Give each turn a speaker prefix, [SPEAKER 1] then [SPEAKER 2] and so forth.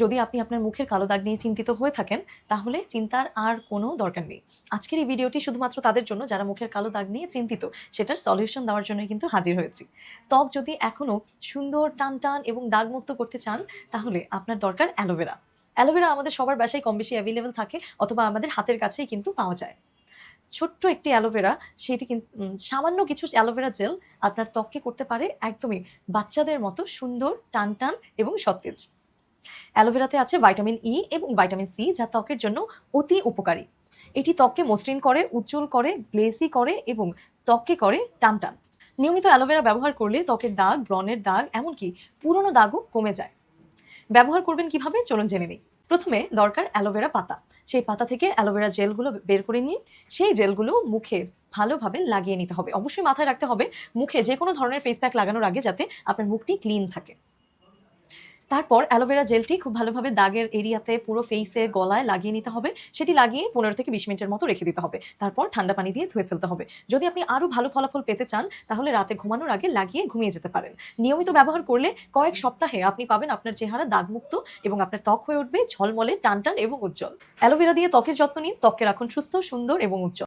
[SPEAKER 1] যদি আপনি আপনার মুখের কালো দাগ নিয়ে চিন্তিত হয়ে থাকেন, তাহলে চিন্তার আর কোনো দরকার নেই। আজকের এই ভিডিওটি শুধুমাত্র তাদের জন্য যারা মুখের কালো দাগ নিয়ে চিন্তিত, সেটার সলিউশন দেওয়ার জন্যই কিন্তু হাজির হয়েছি। ত্বক যদি এখনো সুন্দর, টানটান এবং দাগমুক্ত করতে চান, তাহলে আপনার দরকার অ্যালোভেরা। অ্যালোভেরা আমাদের সবার বাসায় কম বেশি অ্যাভেলেবল থাকে, অথবা আমাদের হাতের কাছেই কিন্তু পাওয়া যায়। ছোট্ট একটি অ্যালোভেরা, সেটি সামান্য কিছু অ্যালোভেরা জেল আপনার ত্বককে করতে পারে একদমই বাচ্চাদের মতো সুন্দর, টানটান এবং সতেজ। অ্যালোভেরাতে আছে ভাইটামিন ই এবং ভাইটামিন সি, যা ত্বকের জন্য অতি উপকারী। এটি ত্বককে মসৃণ করে, উজ্জ্বল করে, গ্লেজি করে এবং ত্বককে করে টানটান। নিয়মিত অ্যালোভেরা ব্যবহার করলে ত্বকের দাগ, ব্রণের দাগ, এমনকি পুরনো দাগও কমে যায়। ব্যবহার করবেন কিভাবে, চলুন জেনে নিই। প্রথমে দরকার অ্যালোভেরা পাতা। সেই পাতা থেকে অ্যালোভেরা জেলগুলো বের করে নিন। সেই জেলগুলো মুখে ভালোভাবে লাগিয়ে নিতে হবে। অবশ্যই মাথায় রাখতে হবে, মুখে যে কোনো ধরনের ফেস প্যাক লাগানোর আগে যাতে আপনার মুখটি ক্লিন থাকে। তারপর অ্যালোভেরা জেলটি খুব ভালোভাবে দাগের এরিয়াতে, পুরো ফেইসে, গলায় লাগিয়ে নিতে হবে। সেটি লাগিয়ে 15 থেকে 20 মিনিটের মতো রেখে দিতে হবে। তারপর ঠান্ডা পানি দিয়ে ধুয়ে ফেলতে হবে। যদি আপনি আরো ভালো ফলাফল পেতে চান, তাহলে রাতে ঘুমানোর আগে লাগিয়ে ঘুমিয়ে যেতে পারেন। নিয়মিত ব্যবহার করলে কয়েক সপ্তাহে আপনি পাবেন আপনার চেহারা দাগমুক্ত, এবং আপনার ত্বক হয়ে উঠবে ঝলমলে, টানটান এবং উজ্জ্বল। অ্যালোভেরা দিয়ে ত্বকের যত্ন নিন, ত্বককে রাখুন সুস্থ, সুন্দর এবং উজ্জ্বল।